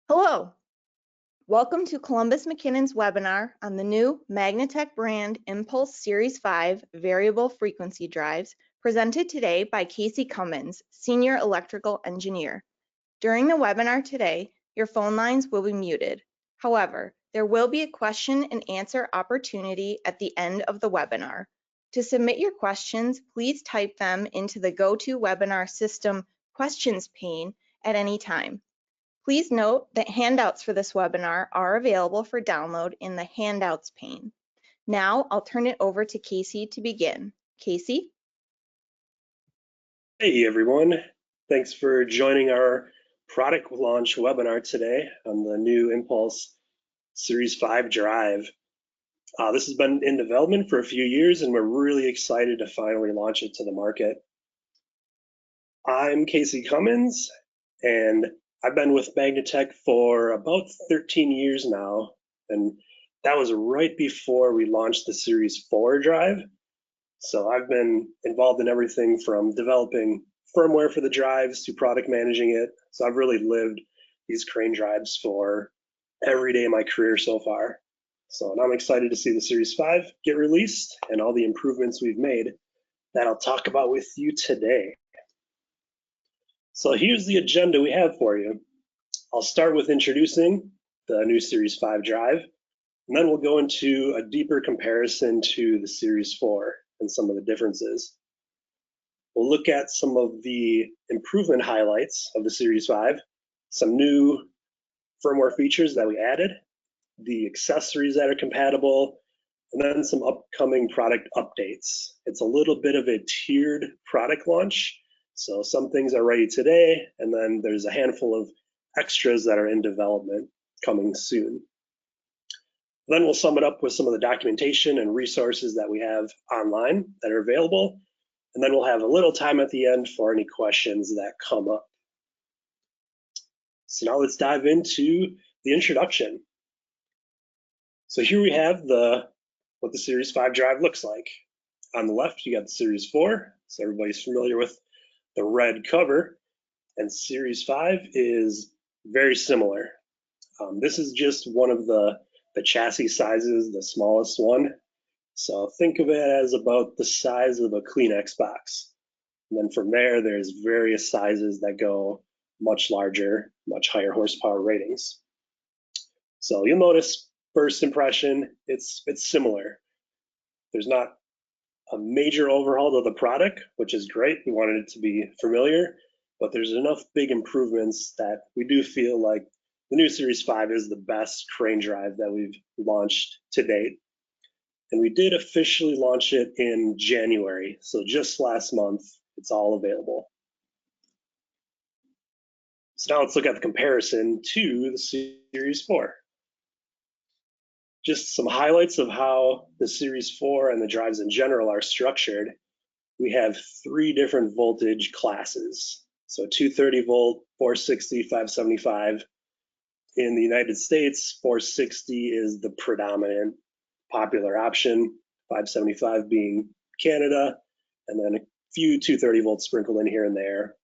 Hello, welcome to Columbus McKinnon's webinar on the new Magnatec brand Impulse Series 5 variable frequency drives presented today by Casey Cummins, Senior Electrical Engineer. During the webinar today, your phone lines will be muted. However, there will be a question and answer opportunity at the end of the webinar. To submit your questions, please type them into the GoToWebinar system questions pane at any time. Please note that handouts for this webinar are available for download in the Handouts pane. Now I'll turn it over to Casey to begin. Casey? Hey everyone, thanks for joining our product launch webinar today on the new Impulse Series 5 drive. This has been in development for a few years and we're really excited to finally launch it to the market. I'm Casey Cummins and I've been with Magnatec for about 13 years now, and that was right before we launched the Series 4 drive. So I've been involved in everything from developing firmware for the drives to product managing it. So I've really lived these crane drives for every day of my career so far. So I'm excited to see the Series 5 get released and all the improvements we've made that I'll talk about with you today. So here's the agenda we have for you. I'll start with introducing the new Series 5 drive, and then we'll go into a deeper comparison to the Series 4 and some of the differences. We'll look at some of the improvement highlights of the Series 5, some new firmware features that we added, the accessories that are compatible, and then some upcoming product updates. It's a little bit of a tiered product launch. So some things are ready today, and then there's a handful of extras that are in development coming soon. Then we'll sum it up with some of the documentation and resources that we have online that are available. And then we'll have a little time at the end for any questions that come up. So now let's dive into the introduction. So here we have what the Series 5 drive looks like. On the left, you got the Series 4. So everybody's familiar with the red cover. And Series 5 is very similar. This is just one of the chassis sizes, the smallest one. So think of it as about the size of a Kleenex box. And then from there, there's various sizes that go much larger, much higher horsepower ratings. So you'll notice, first impression, it's similar. There's not a major overhaul of the product, which is great. We wanted it to be familiar, but there's enough big improvements that we do feel like the new Series 5 is the best crane drive that we've launched to date. And we did officially launch it in January. So just last month, it's all available. So now let's look at the comparison to the Series 4. Just some highlights of how the Series 4 and the drives in general are structured. We have 3 different voltage classes. So 230 volt, 460, 575. In the United States, 460 is the predominant popular option, 575 being Canada, and then a few 230 volts sprinkled in here and there.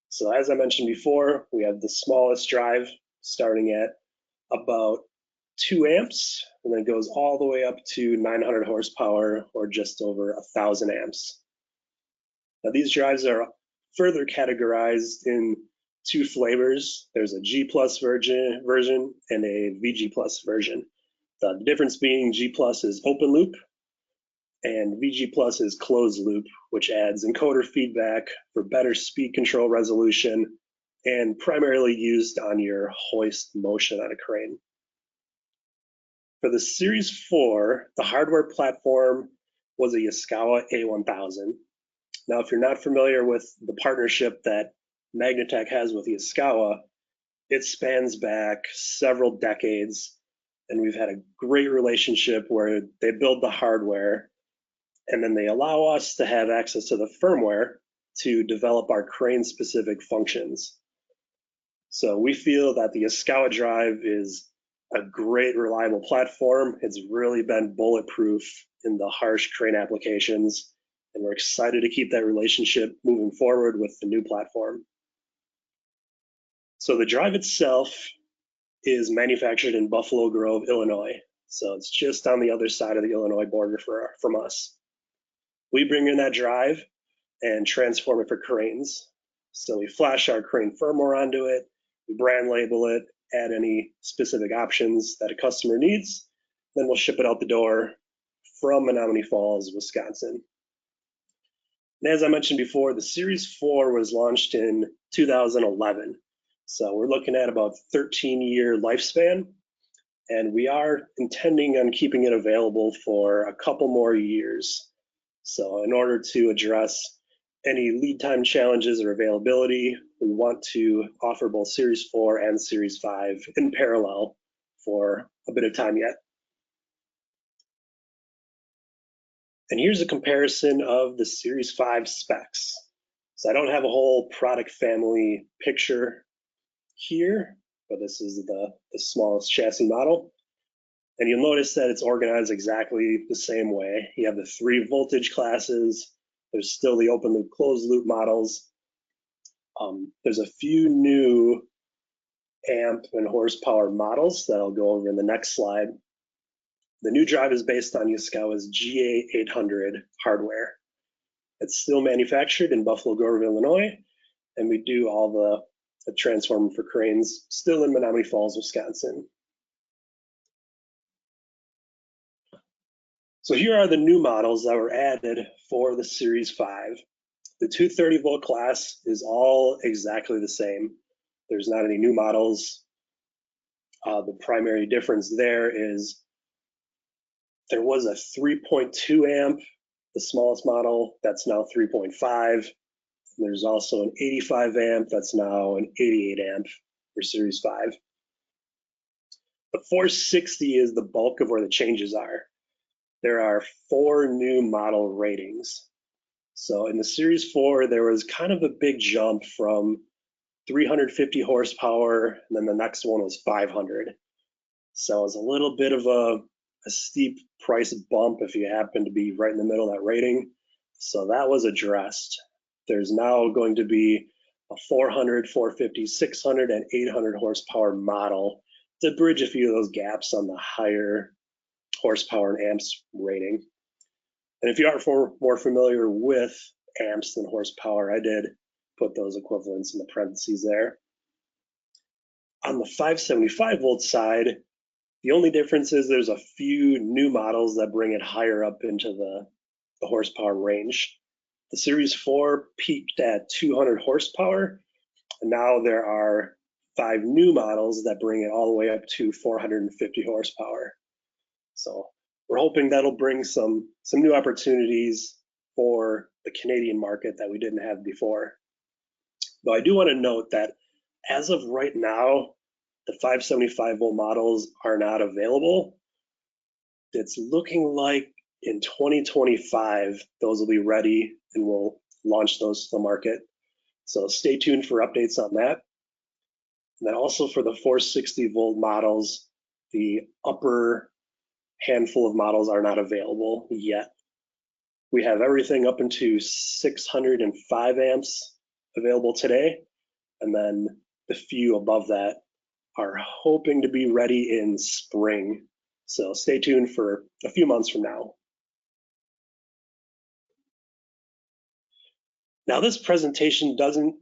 So as I mentioned before, we have the smallest drive starting at about 2 amps, and then goes all the way up to 900 horsepower or just over 1,000 amps. Now these drives are further categorized in 2 flavors. There's a G Plus version and a VG Plus version. The difference being G Plus is open loop and VG Plus is closed loop, which adds encoder feedback for better speed control resolution and primarily used on your hoist motion on a crane. For the Series 4, the hardware platform was a Yaskawa A1000. Now, if you're not familiar with the partnership that Magnatec has with Yaskawa, it spans back several decades, and we've had a great relationship where they build the hardware, and then they allow us to have access to the firmware to develop our crane-specific functions. So we feel that the Yaskawa drive is a great, reliable platform. It's really been bulletproof in the harsh crane applications, and we're excited to keep that relationship moving forward with the new platform. So the drive itself is manufactured in Buffalo Grove, Illinois. So it's just on the other side of the Illinois border from us. We bring in that drive and transform it for cranes. So we flash our crane firmware onto it, we brand label it, add any specific options that a customer needs, then we'll ship it out the door from Menomonee Falls, Wisconsin. And as I mentioned before, the Series 4 was launched in 2011. So we're looking at about 13-year lifespan, and we are intending on keeping it available for a couple more years. So in order to address any lead time challenges or availability, we want to offer both Series 4 and Series 5 in parallel for a bit of time yet. And here's a comparison of the Series 5 specs. So I don't have a whole product family picture here, but this is the smallest chassis model. And you'll notice that it's organized exactly the same way. You have the 3 voltage classes. There's still the open loop, closed loop models. There's a few new amp and horsepower models that I'll go over in the next slide. The new drive is based on Yaskawa's GA800 hardware. It's still manufactured in Buffalo Grove, Illinois, and we do all the transforming for cranes still in Menomonee Falls, Wisconsin. So here are the new models that were added for the Series 5. The 230 volt class is all exactly the same. There's not any new models. The primary difference there is there was a 3.2 amp, the smallest model, that's now 3.5. There's also an 85 amp, that's now an 88 amp for Series 5. The 460 is the bulk of where the changes are. There are 4 new model ratings. So in the Series 4, there was kind of a big jump from 350 horsepower, and then the next one was 500. So it's a little bit of a steep price bump if you happen to be right in the middle of that rating. So that was addressed. There's now going to be a 400, 450, 600, and 800 horsepower model to bridge a few of those gaps on the higher horsepower and amps rating. And if you are more familiar with amps than horsepower, I did put those equivalents in the parentheses there. On the 575 volt side, the only difference is there's a few new models that bring it higher up into the horsepower range. The Series 4 peaked at 200 horsepower, and now there are 5 new models that bring it all the way up to 450 horsepower. So we're hoping that'll bring some new opportunities for the Canadian market that we didn't have before. Though I do want to note that as of right now, the 575 volt models are not available. It's looking like in 2025, those will be ready and we'll launch those to the market. So stay tuned for updates on that. And then also for the 460 volt models, the upper handful of models are not available yet. We have everything up into 605 amps available today, and then the few above that are hoping to be ready in spring. So stay tuned for a few months from now. Now this presentation doesn't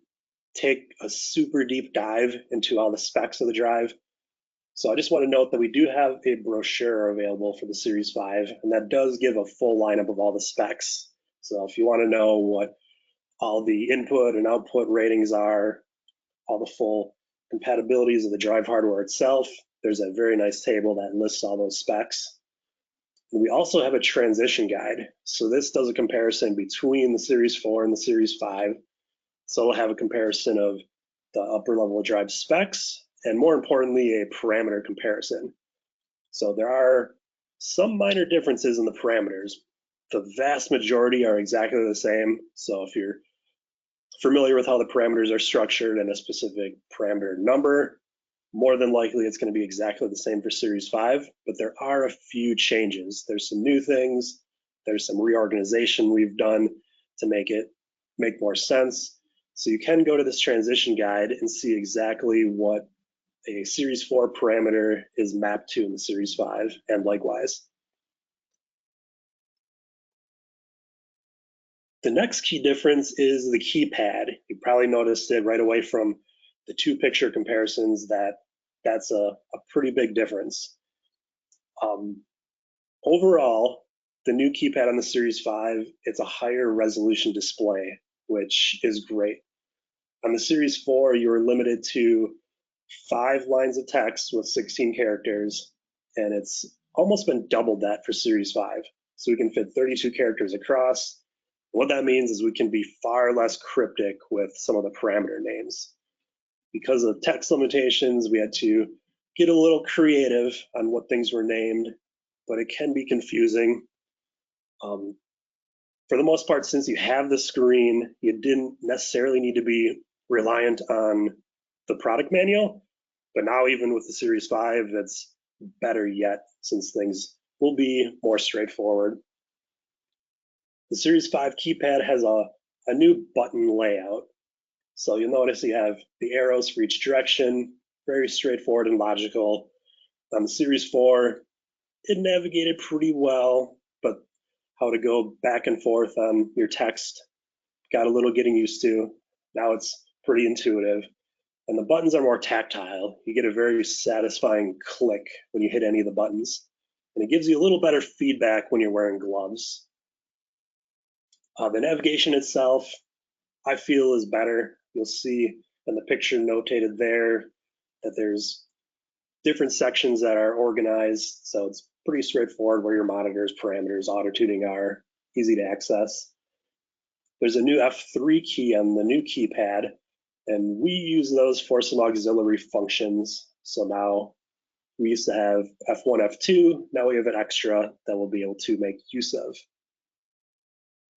take a super deep dive into all the specs of the drive. So I just want to note that we do have a brochure available for the Series 5, and that does give a full lineup of all the specs. So if you want to know what all the input and output ratings are, all the full compatibilities of the drive hardware itself, there's a very nice table that lists all those specs. And we also have a transition guide. So this does a comparison between the Series 4 and the Series 5. So we'll have a comparison of the upper level drive specs, and more importantly, a parameter comparison. So there are some minor differences in the parameters. The vast majority are exactly the same. So if you're familiar with how the parameters are structured and a specific parameter number, more than likely it's going to be exactly the same for Series 5, but there are a few changes. There's some new things. There's some reorganization we've done to make it make more sense. So you can go to this transition guide and see exactly what a Series 4 parameter is mapped to in the Series 5, and likewise. The next key difference is the keypad. You probably noticed it right away from the two picture comparisons that's a pretty big difference. Overall, the new keypad on the Series 5, it's a higher resolution display, which is great. On the Series 4, you were limited to 5 lines of text with 16 characters, and it's almost been doubled that for Series 5. So we can fit 32 characters across. What that means is we can be far less cryptic with some of the parameter names. Because of text limitations, we had to get a little creative on what things were named, but it can be confusing. For the most part, since you have the screen, you didn't necessarily need to be reliant on the product manual. But now, even with the Series 5, it's better yet, since things will be more straightforward. The Series 5 keypad has a new button layout. So you'll notice you have the arrows for each direction, very straightforward and logical. On the Series 4, it navigated pretty well, but how to go back and forth on your text got a little getting used to. Now it's pretty intuitive. And the buttons are more tactile. You get a very satisfying click when you hit any of the buttons. And it gives you a little better feedback when you're wearing gloves. The navigation itself, I feel, is better. You'll see in the picture notated there that there's different sections that are organized. So it's pretty straightforward where your monitors, parameters, auto tuning are easy to access. There's a new F3 key on the new keypad, and we use those for some auxiliary functions. So now we used to have F1, F2, now we have an extra that we'll be able to make use of.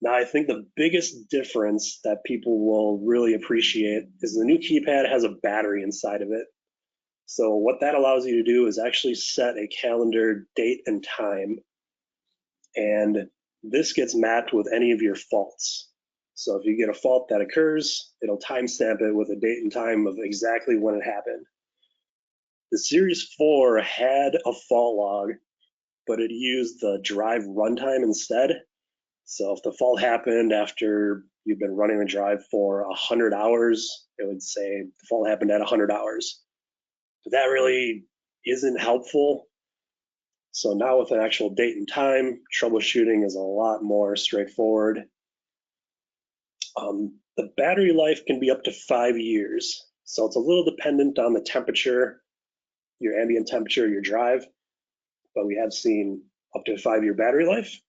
Now, I think the biggest difference that people will really appreciate is the new keypad has a battery inside of it. So what that allows you to do is actually set a calendar date and time. And this gets mapped with any of your faults. So if you get a fault that occurs, it'll timestamp it with a date and time of exactly when it happened. The Series 4 had a fault log, but it used the drive runtime instead. So if the fault happened after you've been running the drive for 100 hours, it would say the fault happened at 100 hours. But that really isn't helpful. So now with an actual date and time, troubleshooting is a lot more straightforward. The battery life can be up to 5 years. So it's a little dependent on the temperature, your ambient temperature, your drive, but we have seen up to a 5-year battery life.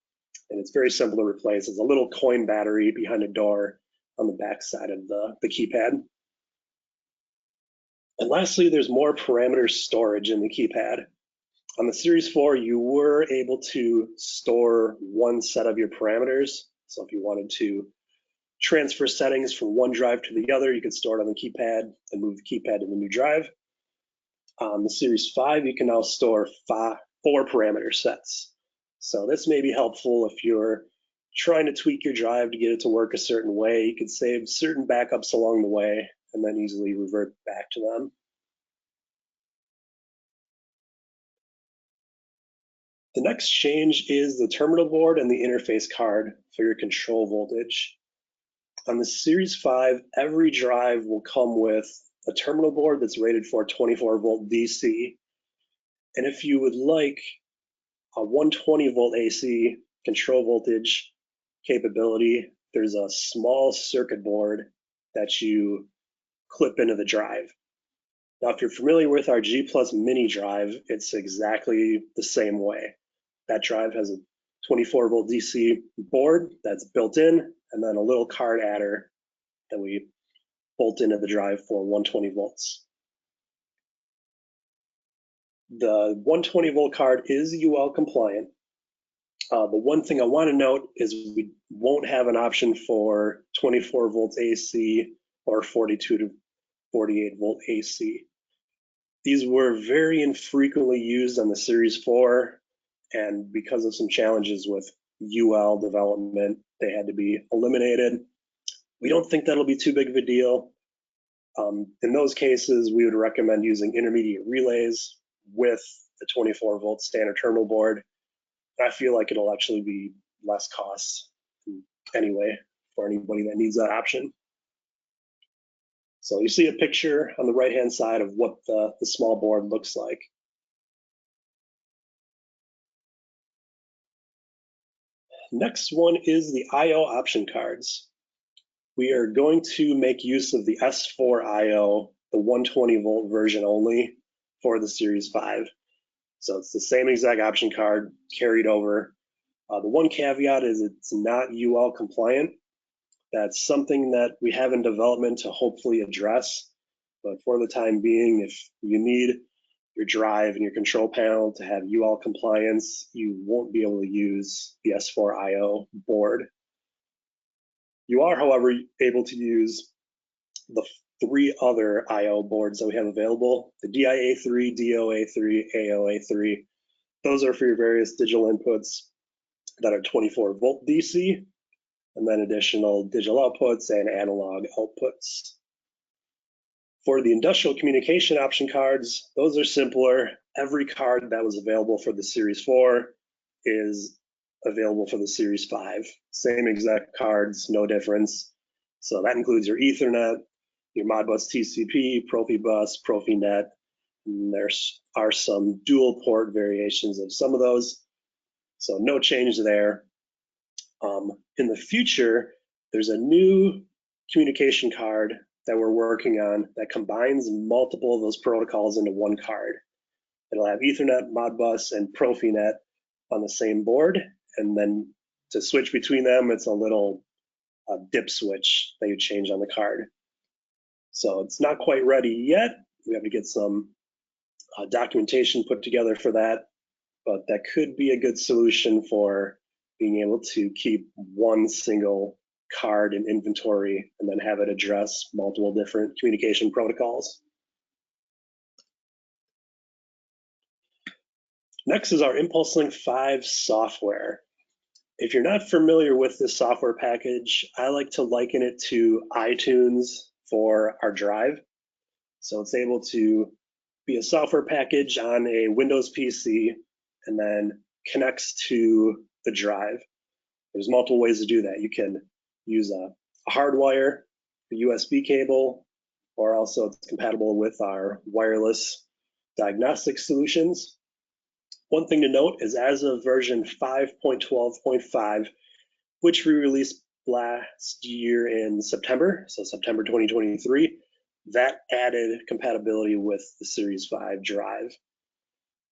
And it's very simple to replace. It's a little coin battery behind a door on the back side of the keypad. And lastly, there's more parameter storage in the keypad. On the Series 4, you were able to store one set of your parameters. So if you wanted to transfer settings from one drive to the other, you could store it on the keypad and move the keypad to the new drive. On the Series 5, you can now store 4 parameter sets. So this may be helpful if you're trying to tweak your drive to get it to work a certain way. You could save certain backups along the way and then easily revert back to them. The next change is the terminal board and the interface card for your control voltage. On the Series 5, every drive will come with a terminal board that's rated for 24 volt DC. And if you would like a 120 volt AC control voltage capability, there's a small circuit board that you clip into the drive. Now, if you're familiar with our G Plus mini drive, it's exactly the same way. That drive has a 24 volt DC board that's built in, and then a little card adder that we bolt into the drive for 120 volts. The 120 volt card is UL compliant. The one thing I want to note is we won't have an option for 24 volts AC or 42 to 48 volt AC. These were very infrequently used on the Series 4, and because of some challenges with UL development, they had to be eliminated. We don't think that'll be too big of a deal. In those cases, we would recommend using intermediate relays with the 24-volt standard terminal board. I feel like it'll actually be less cost anyway for anybody that needs that option. So you see a picture on the right-hand side of what the small board looks like. Next one is the I/O option cards. We are going to make use of the S4 I/O, the 120-volt version only for the Series 5. So it's the same exact option card carried over. The one caveat is it's not UL compliant. That's something that we have in development to hopefully address. But for the time being, if you need your drive and your control panel to have UL compliance, you won't be able to use the S4 I/O board. You are, however, able to use the 3 other I/O boards that we have available, the DIA3, DOA3, AOA3. Those are for your various digital inputs that are 24-volt DC, and then additional digital outputs and analog outputs. For the industrial communication option cards, those are simpler. Every card that was available for the Series 4 is available for the Series 5. Same exact cards, no difference. So that includes your Ethernet, your Modbus TCP, Profibus, Profinet, and there are some dual port variations of some of those. So no change there. In the future, there's a new communication card that we're working on that combines multiple of those protocols into one card. It'll have Ethernet, Modbus, and Profinet on the same board, and then to switch between them, it's a little dip switch that you change on the card. So it's not quite ready yet. We have to get some documentation put together for that, but that could be a good solution for being able to keep one single card in inventory and then have it address multiple different communication protocols. Next is our ImpulseLink 5 software. If you're not familiar with this software package, I like to liken it to iTunes for our drive. So it's able to be a software package on a Windows PC and then connects to the drive. There's multiple ways to do that. You can use a hardwire, a USB cable, or also it's compatible with our wireless diagnostic solutions. One thing to note is as of version 5.12.5, which we released last year in September, so September 2023, that added compatibility with the Series 5 drive.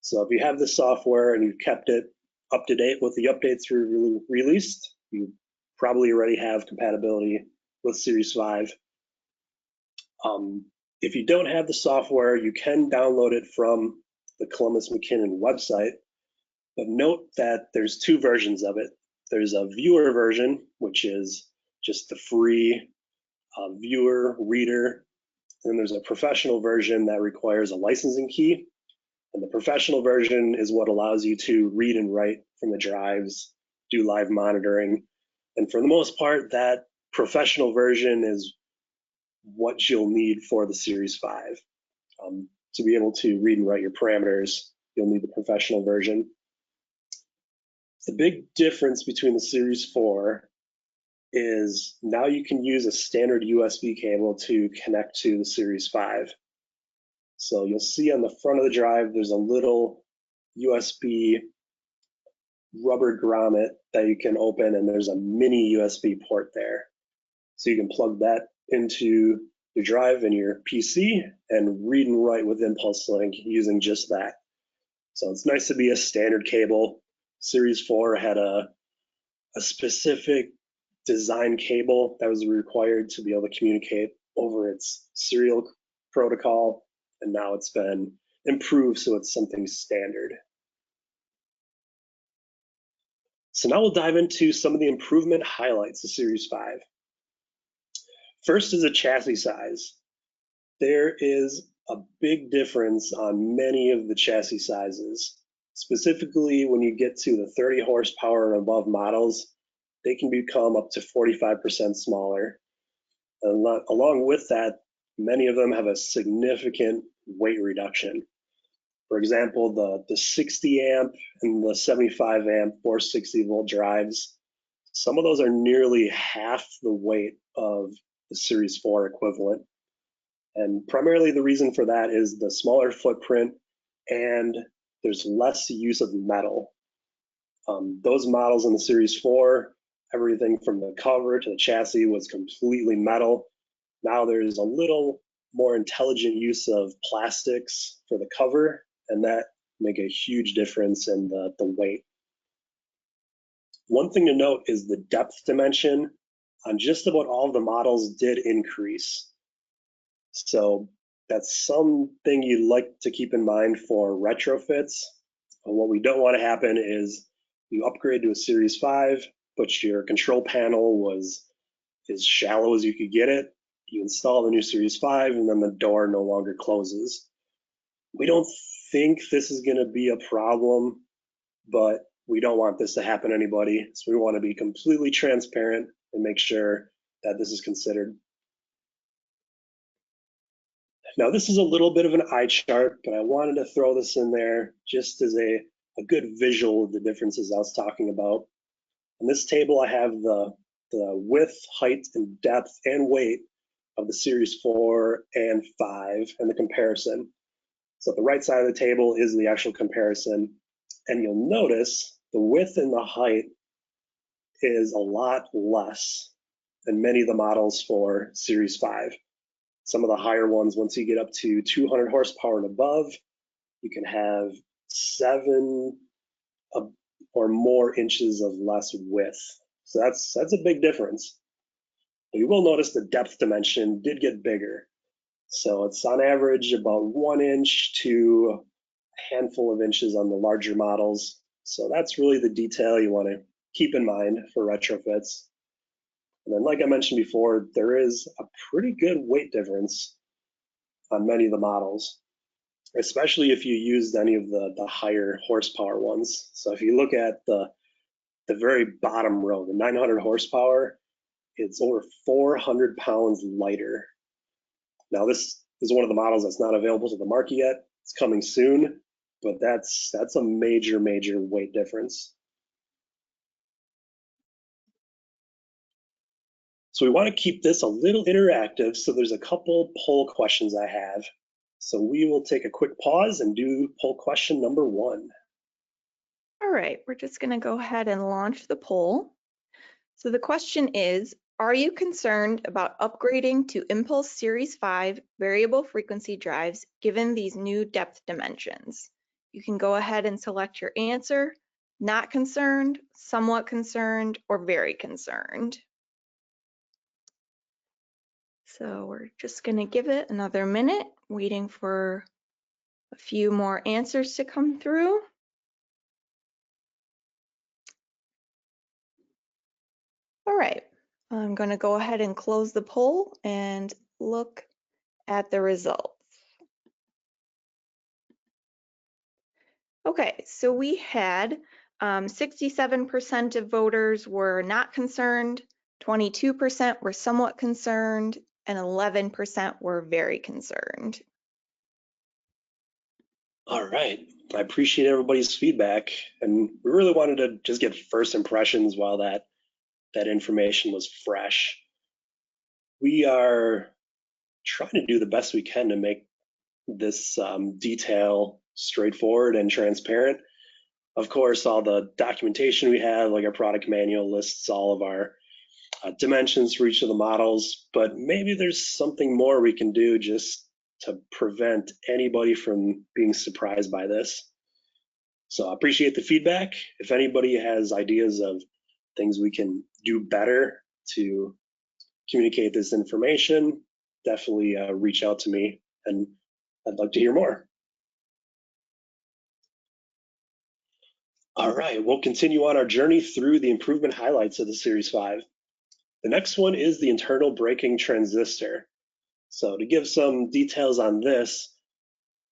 So if you have the software and you've kept it up to date with the updates we released, you probably already have compatibility with Series 5. If you don't have the software, you can download it from the Columbus McKinnon website, but note that there's 2 versions of it. There's a viewer version, which is just the free viewer reader, and there's a professional version that requires a licensing key. And the professional version is what allows you to read and write from the drives, do live monitoring. And for the most part, that professional version is what you'll need for the Series 5. To be able to read and write your parameters, you'll need the professional version. The big difference between the Series 4 is now you can use a standard USB cable to connect to the Series 5. So you'll see on the front of the drive, there's a little USB rubber grommet that you can open, and there's a mini USB port there. So you can plug that into your drive and your PC and read and write with ImpulseLink using just that. So it's nice to be a standard cable. Series 4 had a specific design cable that was required to be able to communicate over its serial protocol, and now it's been improved so it's something standard. So now we'll dive into some of the improvement highlights of Series 5. First is the chassis size. There is a big difference on many of the chassis sizes. Specifically, when you get to the 30 horsepower and above models, they can become up to 45% smaller. And along with that, many of them have a significant weight reduction. For example, the 60 amp and the 75 amp 460 volt drives, some of those are nearly half the weight of the Series 4 equivalent. And primarily the reason for that is the smaller footprint and there's less use of metal. Those models in the Series 4, everything from the cover to the chassis was completely metal. Now there's a little more intelligent use of plastics for the cover, and that make a huge difference in the weight. One thing to note is the depth dimension on just about all of the models did increase. So that's something you'd like to keep in mind for retrofits. And what we don't want to happen is you upgrade to a Series 5, but your control panel was as shallow as you could get it. You install the new Series 5 and then the door no longer closes. We don't think this is going to be a problem, but we don't want this to happen to anybody. So we want to be completely transparent and make sure that this is considered. Now, this is a little bit of an eye chart, but I wanted to throw this in there just as a good visual of the differences I was talking about. In this table, I have the width, height, and depth and weight of the Series 4 and 5 and the comparison. So at the right side of the table is the actual comparison. And you'll notice the width and the height is a lot less than many of the models for Series 5. Some of the higher ones, once you get up to 200 horsepower and above, you can have 7 or more inches of less width. So that's a big difference. But you will notice the depth dimension did get bigger. So it's on average about 1 inch to a handful of inches on the larger models. So that's really the detail you want to keep in mind for retrofits. And then, like I mentioned before, there is a pretty good weight difference on many of the models, especially if you used any of the higher horsepower ones. So if you look at the very bottom row, the 900 horsepower, it's over 400 pounds lighter. Now, this is one of the models that's not available to the market yet. It's coming soon, but that's a major weight difference. So we want to keep this a little interactive, so there's a couple poll questions I have. So we will take a quick pause and do poll question number 1. All right, we're just going to go ahead and launch the poll. So the question is, are you concerned about upgrading to Impulse Series 5 variable frequency drives given these new depth dimensions? You can go ahead and select your answer: not concerned, somewhat concerned, or very concerned. So we're just going to give it another minute, waiting for a few more answers to come through. All right, I'm going to go ahead and close the poll and look at the results. Okay, so we had 67% of voters were not concerned, 22% were somewhat concerned, and 11% were very concerned. All right, I appreciate everybody's feedback, and we really wanted to just get first impressions while that information was fresh. We are trying to do the best we can to make this detail straightforward and transparent. Of course, all the documentation we have, like our product manual, lists all of our dimensions for each of the models, but maybe there's something more we can do just to prevent anybody from being surprised by this. So I appreciate the feedback. If anybody has ideas of things we can do better to communicate this information, definitely reach out to me, and I'd like to hear more. All right, we'll continue on our journey through the improvement highlights of the Series 5. The next one is the internal braking transistor. So to give some details on this,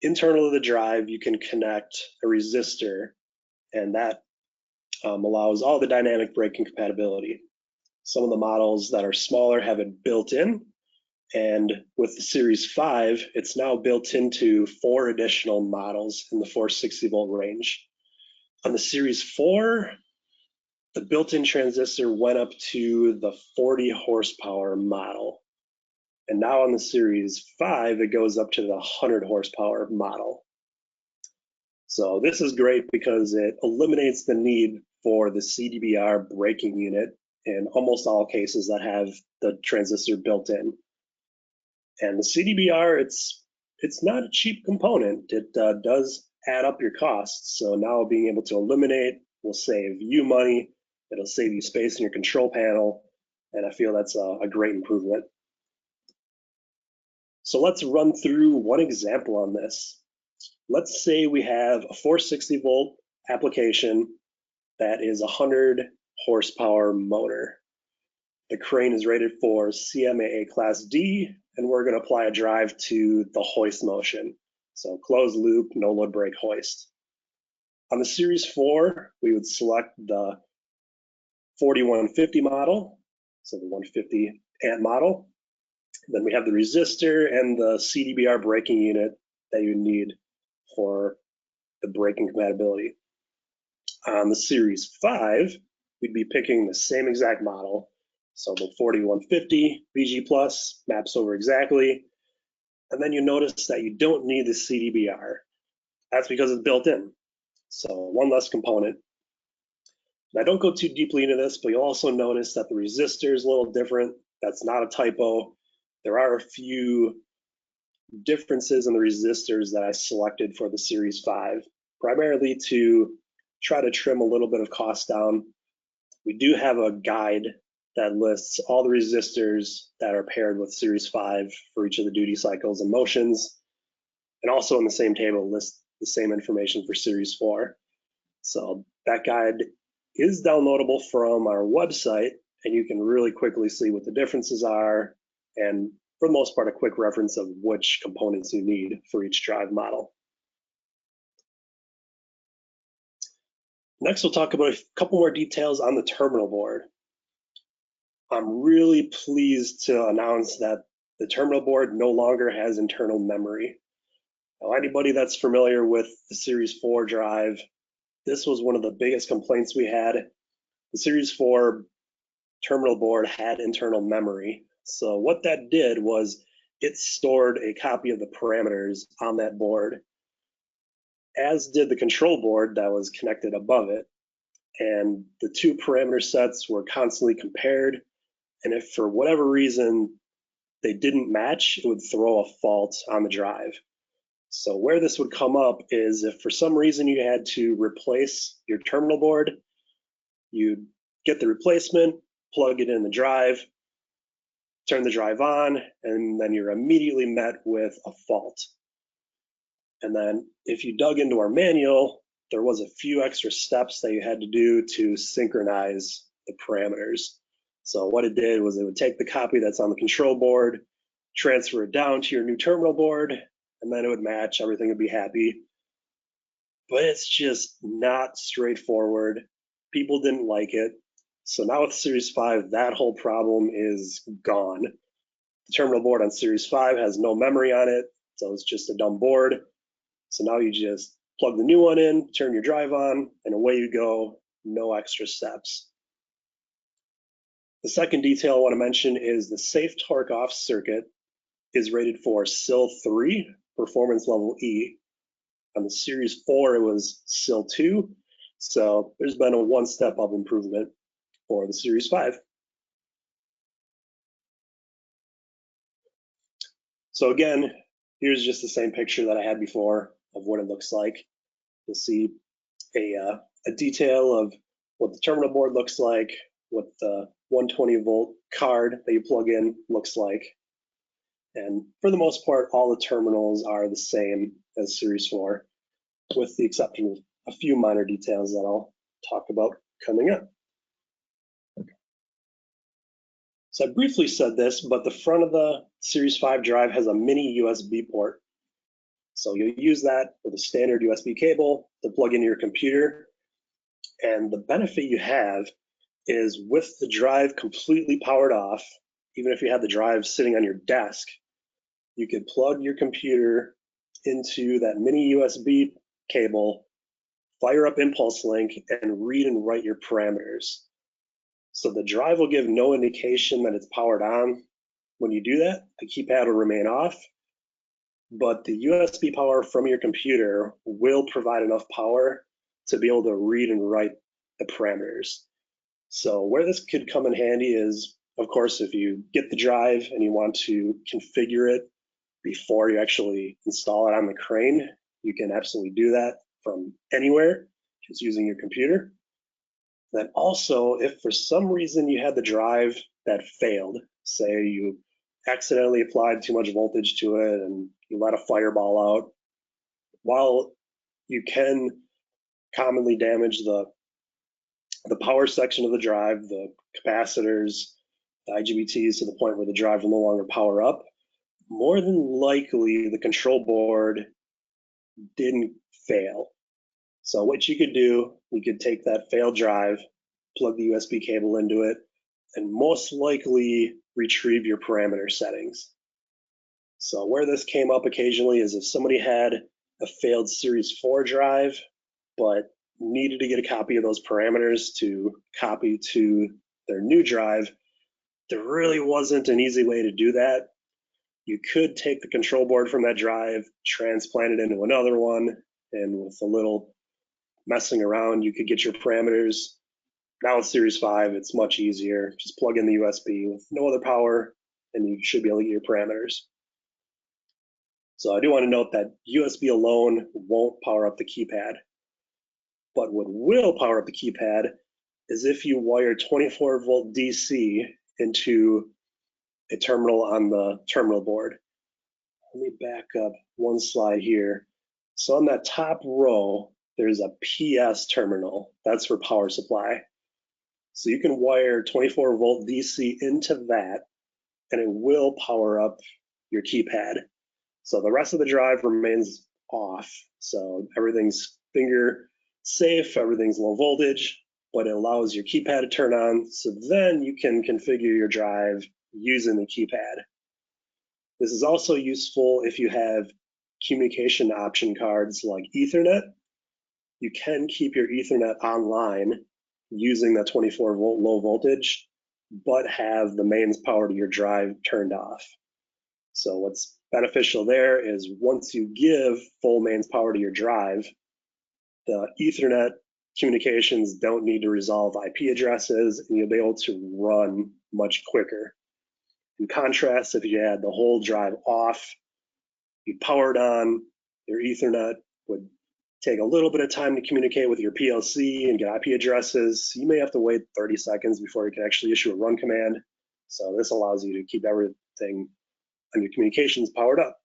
internal to the drive, you can connect a resistor, and that allows all the dynamic braking compatibility. Some of the models that are smaller have it built in, And with the Series 5, it's now built into 4 additional models in the 460 volt range. On the Series 4, the built-in transistor went up to the 40 horsepower model. And now on the Series 5, it goes up to the 100 horsepower model. So this is great because it eliminates the need for the CDBR braking unit in almost all cases that have the transistor built in. And the CDBR, it's not a cheap component. It does add up your costs. So now being able to eliminate will save you money. It'll save you space in your control panel. And I feel that's a great improvement. So let's run through one example on this. Let's say we have a 460 volt application that is a 100 horsepower motor. The crane is rated for CMAA Class D, and we're going to apply a drive to the hoist motion. So closed loop, no load brake hoist. On the Series 4, we would select the 4150 model, so the 150 amp model. Then we have the resistor and the CDBR braking unit that you need for the braking compatibility. On the Series 5, we'd be picking the same exact model. So the 4150 VG Plus maps over exactly. And then you notice that you don't need the CDBR. That's because it's built in. So one less component. Now don't go too deeply into this, but you'll also notice that the resistor is a little different. That's not a typo. There are a few differences in the resistors that I selected for the Series 5, primarily to try to trim a little bit of cost down. We do have a guide that lists all the resistors that are paired with Series 5 for each of the duty cycles and motions. And also in the same table lists the same information for Series 4. So that guide is downloadable from our website, and you can really quickly see what the differences are, and for the most part, a quick reference of which components you need for each drive model. Next, we'll talk about a couple more details on the terminal board. I'm really pleased to announce that the terminal board no longer has internal memory. Now, anybody that's familiar with the Series 4 drive, this was one of the biggest complaints we had. The Series 4 terminal board had internal memory. So what that did was it stored a copy of the parameters on that board, as did the control board that was connected above it. And the two parameter sets were constantly compared. And if for whatever reason they didn't match, it would throw a fault on the drive. So where this would come up is if for some reason you had to replace your terminal board, you'd get the replacement, plug it in the drive, turn the drive on, and then you're immediately met with a fault. And then if you dug into our manual, there was a few extra steps that you had to do to synchronize the parameters. So what it did was it would take the copy that's on the control board, transfer it down to your new terminal board, and then it would match, everything would be happy. But it's just not straightforward. People didn't like it. So now with Series 5, that whole problem is gone. The terminal board on Series 5 has no memory on it, so it's just a dumb board. So now you just plug the new one in, turn your drive on, and away you go, no extra steps. The second detail I want to mention is the safe torque off circuit is rated for SIL 3, performance level E. On the Series 4, it was SIL 2, so there's been a one step of improvement for the Series 5. So again, here's just the same picture that I had before of what it looks like. You'll see a detail of what the terminal board looks like, what the 120 volt card that you plug in looks like. And for the most part, all the terminals are the same as Series 4, with the exception of a few minor details that I'll talk about coming up. So I briefly said this, but the front of the Series 5 drive has a mini USB port. So you'll use that with a standard USB cable to plug into your computer. And the benefit you have is with the drive completely powered off, even if you had the drive sitting on your desk, you could plug your computer into that mini USB cable, fire up Impulse Link, and read and write your parameters. So the drive will give no indication that it's powered on. When you do that, the keypad will remain off, but the USB power from your computer will provide enough power to be able to read and write the parameters. So where this could come in handy is, of course, if you get the drive and you want to configure it before you actually install it on the crane, you can absolutely do that from anywhere, just using your computer. Then also, if for some reason you had the drive that failed, say you accidentally applied too much voltage to it and you let a fireball out, while you can commonly damage the power section of the drive, the capacitors, the IGBTs, to the point where the drive will no longer power up, more than likely the control board didn't fail. So what you could do, you could take that failed drive, plug the USB cable into it, and most likely retrieve your parameter settings. So where this came up occasionally is if somebody had a failed Series 4 drive, but needed to get a copy of those parameters to copy to their new drive, there really wasn't an easy way to do that. You could take the control board from that drive, transplant it into another one, and with a little messing around, you could get your parameters. Now with Series 5, it's much easier. Just plug in the USB with no other power, and you should be able to get your parameters. So I do want to note that USB alone won't power up the keypad. But what will power up the keypad is if you wire 24-volt DC into a terminal on the terminal board. Let me back up one slide here. So on that top row, there's a PS terminal. That's for power supply. So you can wire 24-volt DC into that, and it will power up your keypad. So the rest of the drive remains off. So everything's finger safe, everything's low voltage, but it allows your keypad to turn on. So then you can configure your drive using the keypad. This is also useful if you have communication option cards like Ethernet. You can keep your Ethernet online using that 24-volt low voltage, but have the mains power to your drive turned off. So what's beneficial there is once you give full mains power to your drive, the Ethernet communications don't need to resolve IP addresses, and you'll be able to run much quicker. In contrast, if you had the whole drive off, you powered on, your Ethernet would take a little bit of time to communicate with your PLC and get IP addresses. You may have to wait 30 seconds before you can actually issue a run command. So this allows you to keep everything on your communications powered up.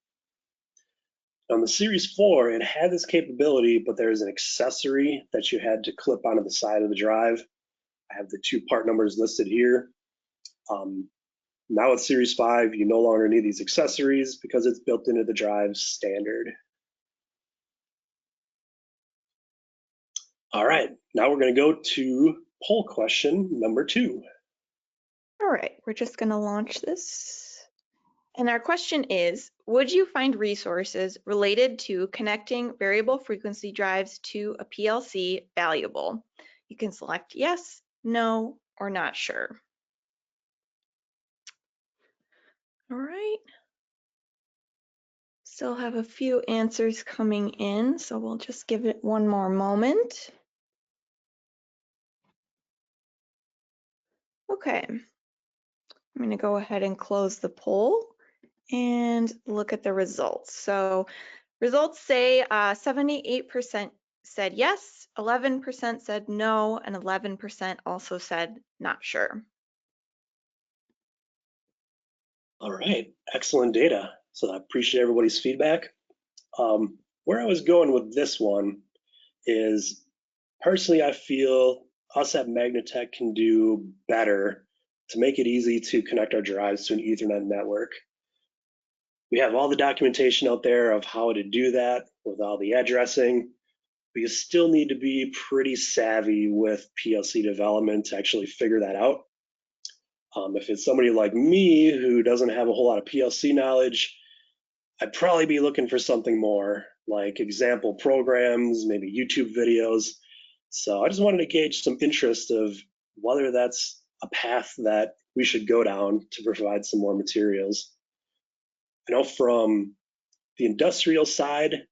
On the Series 4, it had this capability, but there's an accessory that you had to clip onto the side of the drive. I have the two part numbers listed here. Now with Series 5, you no longer need these accessories because it's built into the drive standard. All right, now we're going to go to poll question number 2. All right, we're just going to launch this. And our question is, would you find resources related to connecting variable frequency drives to a PLC valuable? You can select yes, no, or not sure. All right. Still have a few answers coming in, so we'll just give it one more moment. Okay, I'm going to go ahead and close the poll and look at the results. So results say 78% said yes, 11% said no, and 11% also said not sure. All right, excellent data. So I appreciate everybody's feedback. Where I was going with this one is, personally, I feel us at Magnatech can do better to make it easy to connect our drives to an Ethernet network. We have all the documentation out there of how to do that with all the addressing, but you still need to be pretty savvy with PLC development to actually figure that out. If it's somebody like me who doesn't have a whole lot of PLC knowledge, I'd probably be looking for something more like example programs, maybe YouTube videos. So I just wanted to gauge some interest of whether that's a path that we should go down to provide some more materials. I know from the industrial side,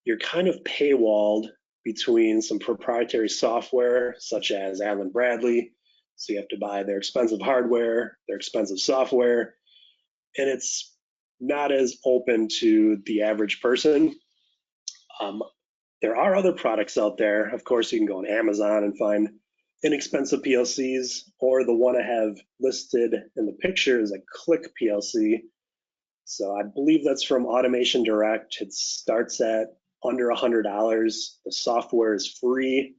you're kind of paywalled between some proprietary software such as Allen Bradley. So you have to buy their expensive hardware, their expensive software, and it's not as open to the average person. There are other products out there. Of course, you can go on Amazon and find inexpensive PLCs, or the one I have listed in the picture is a Click PLC. So I believe that's from Automation Direct. It starts at under $100. The software is free.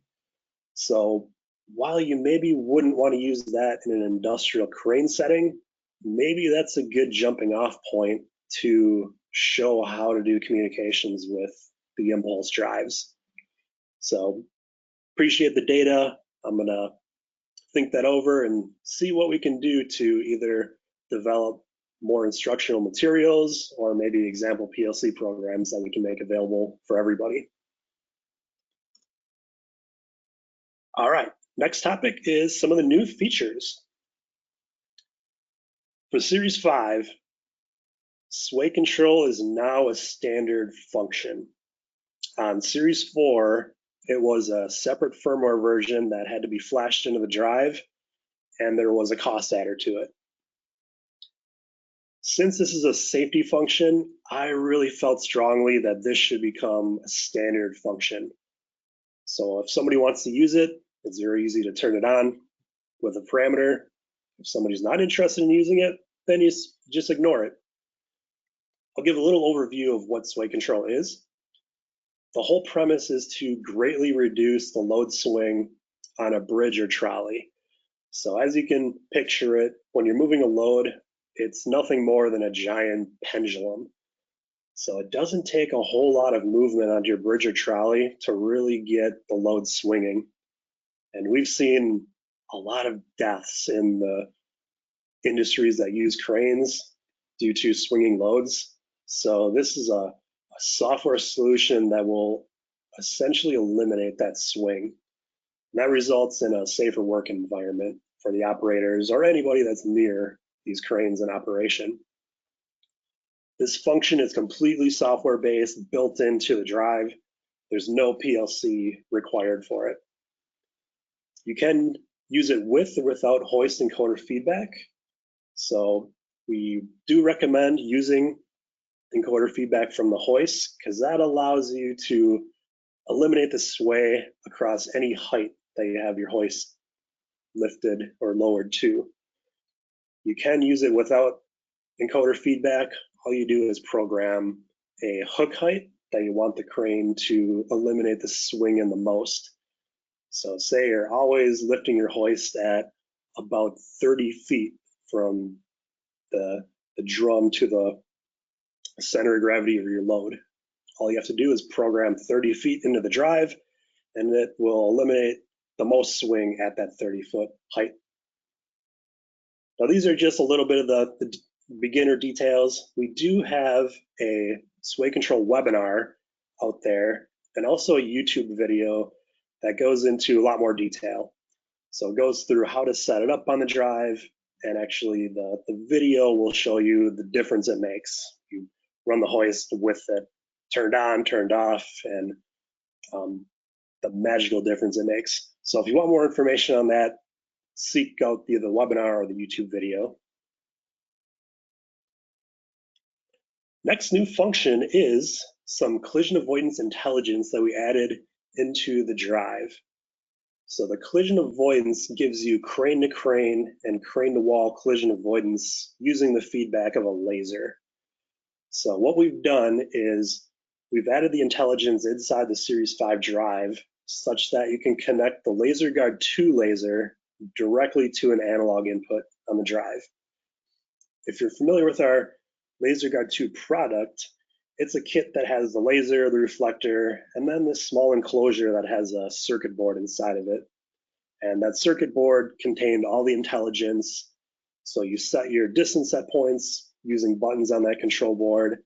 So while you maybe wouldn't want to use that in an industrial crane setting, maybe that's a good jumping off point to show how to do communications with the impulse drives. So appreciate the data. I'm going to think that over and see what we can do to either develop more instructional materials or maybe example PLC programs that we can make available for everybody. All right, next topic is some of the new features. For Series 5, sway control is now a standard function. On Series 4, it was a separate firmware version that had to be flashed into the drive, and there was a cost adder to it. Since this is a safety function, I really felt strongly that this should become a standard function. So if somebody wants to use it, it's very easy to turn it on with a parameter. If somebody's not interested in using it, then you just ignore it. I'll give a little overview of what sway control is. The whole premise is to greatly reduce the load swing on a bridge or trolley. So as you can picture it, when you're moving a load, it's nothing more than a giant pendulum. So it doesn't take a whole lot of movement on your bridge or trolley to really get the load swinging. And we've seen a lot of deaths in the industries that use cranes due to swinging loads. So this is a software solution that will essentially eliminate that swing. And that results in a safer work environment for the operators or anybody that's near these cranes in operation. This function is completely software-based, built into the drive. There's no PLC required for it. You can use it with or without hoist encoder feedback. So we do recommend using encoder feedback from the hoist because that allows you to eliminate the sway across any height that you have your hoist lifted or lowered to. You can use it without encoder feedback. All you do is program a hook height that you want the crane to eliminate the swing in the most. So say you're always lifting your hoist at about 30 feet from the drum to the center of gravity of your load. All you have to do is program 30 feet into the drive, and it will eliminate the most swing at that 30-foot height. Now, these are just a little bit of the beginner details. We do have a sway control webinar out there and also a YouTube video that goes into a lot more detail. So it goes through how to set it up on the drive, and actually the video will show you the difference it makes. You run the hoist with it turned on, turned off, and the magical difference it makes. So if you want more information on that, seek out either the webinar or the YouTube video. Next new function is some collision avoidance intelligence that we added into the drive. So the collision avoidance gives you crane to crane and crane to wall collision avoidance using the feedback of a laser. So what we've done is we've added the intelligence inside the Series 5 drive such that you can connect the LaserGuard 2 laser directly to an analog input on the drive. If you're familiar with our LaserGuard 2 product, it's a kit that has the laser, the reflector, and then this small enclosure that has a circuit board inside of it. And that circuit board contained all the intelligence So you set your distance set points using buttons on that control board.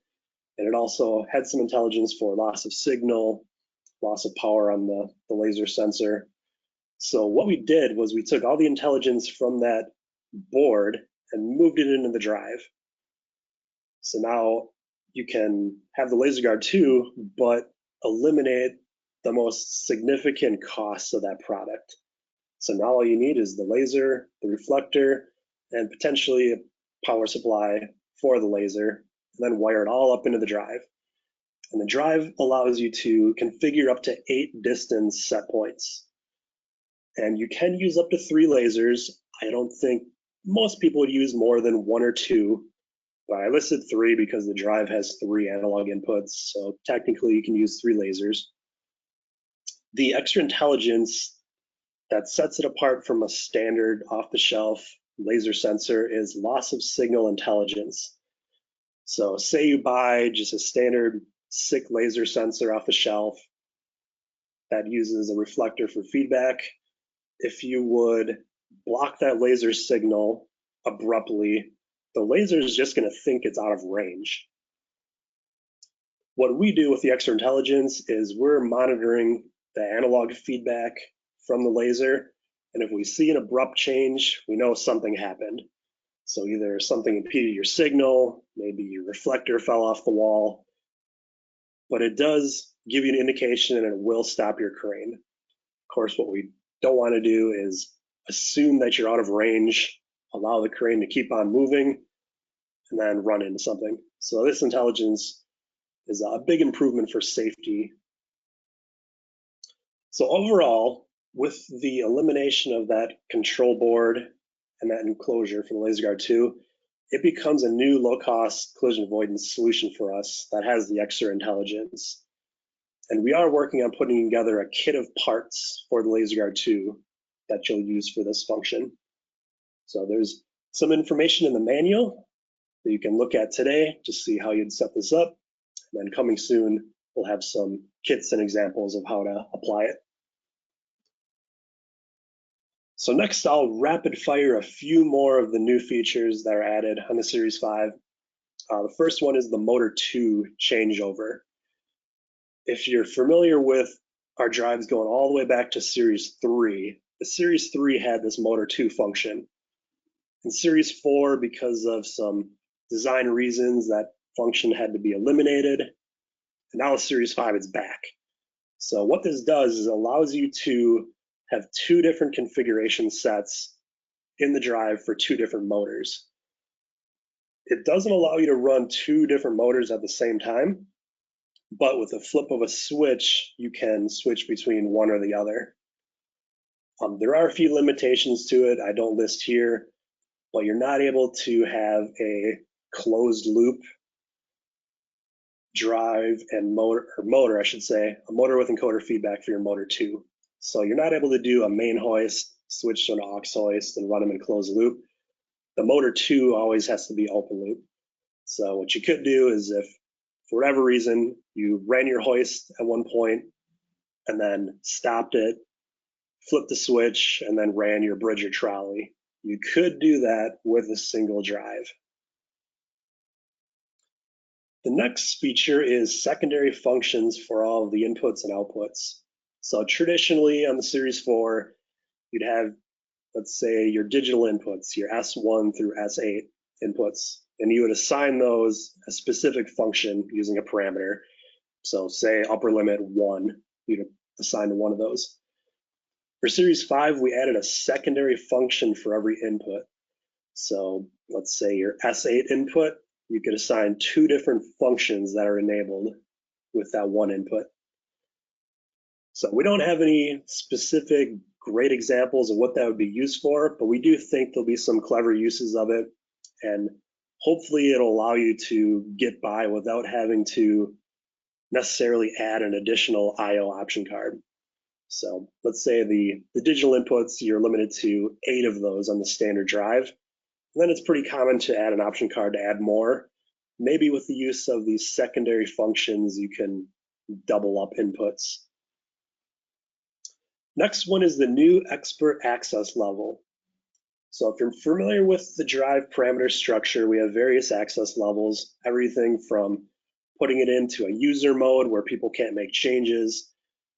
And it also had some intelligence for loss of signal, loss of power on the laser sensor. So what we did was we took all the intelligence from that board and moved it into the drive. So now you can have the LaserGuard 2, but eliminate the most significant costs of that product. So now all you need is the laser, the reflector, and potentially a power supply for the laser, and then wire it all up into the drive. And the drive allows you to configure up to 8 distance set points. And you can use up to 3 lasers. I don't think most people would use more than 1 or 2, but I listed 3 because the drive has 3 analog inputs. So technically you can use 3 lasers. The extra intelligence that sets it apart from a standard off-the-shelf laser sensor is loss of signal intelligence. So say you buy just a standard SICK laser sensor off the shelf that uses a reflector for feedback. If you would block that laser signal abruptly, the laser is just going to think it's out of range. What we do with the extra intelligence is we're monitoring the analog feedback from the laser, and if we see an abrupt change, we know something happened. So either something impeded your signal, maybe your reflector fell off the wall, but it does give you an indication and it will stop your crane. Of course, what we don't want to do is assume that you're out of range, allow the crane to keep on moving, and then run into something. So this intelligence is a big improvement for safety. So overall, with the elimination of that control board and that enclosure for the LaserGuard 2, it becomes a new low-cost collision avoidance solution for us that has the extra intelligence. And we are working on putting together a kit of parts for the LaserGuard 2 that you'll use for this function. So there's some information in the manual that you can look at today to see how you'd set this up. And then coming soon, we'll have some kits and examples of how to apply it. So next, I'll rapid fire a few more of the new features that are added on the Series 5. The first one is the Motor 2 changeover. If you're familiar with our drives going all the way back to Series 3, the Series 3 had this Motor 2 function. In Series 4, because of some design reasons, that function had to be eliminated. And now with Series 5, it's back. So what this does is it allows you to have 2 different configuration sets in the drive for 2 different motors. It doesn't allow you to run 2 different motors at the same time, but with a flip of a switch, you can switch between one or the other. There are a few limitations to it I don't list here, but you're not able to have a closed loop drive and motor, I should say, a motor with encoder feedback for your Motor 2. So you're not able to do a main hoist, switch to an aux hoist, and run them in closed loop. The Motor 2 always has to be open loop. So what you could do is if, for whatever reason, you ran your hoist at one point and then stopped it, flipped the switch, and then ran your bridge or trolley, you could do that with a single drive. The next feature is secondary functions for all of the inputs and outputs. So traditionally on the Series 4, you'd have, let's say, your digital inputs, your S1 through S8 inputs, and you would assign those a specific function using a parameter. So say upper limit 1, you'd assign to one of those. For Series 5, we added a secondary function for every input. So let's say your S8 input, you could assign 2 different functions that are enabled with that one input. So we don't have any specific great examples of what that would be used for, but we do think there'll be some clever uses of it, and hopefully it'll allow you to get by without having to necessarily add an additional IO option card. So let's say the digital inputs, you're limited to 8 of those on the standard drive. And then it's pretty common to add an option card to add more. Maybe with the use of these secondary functions, you can double up inputs. Next one is the new expert access level. So if you're familiar with the drive parameter structure, we have various access levels, everything from putting it into a user mode where people can't make changes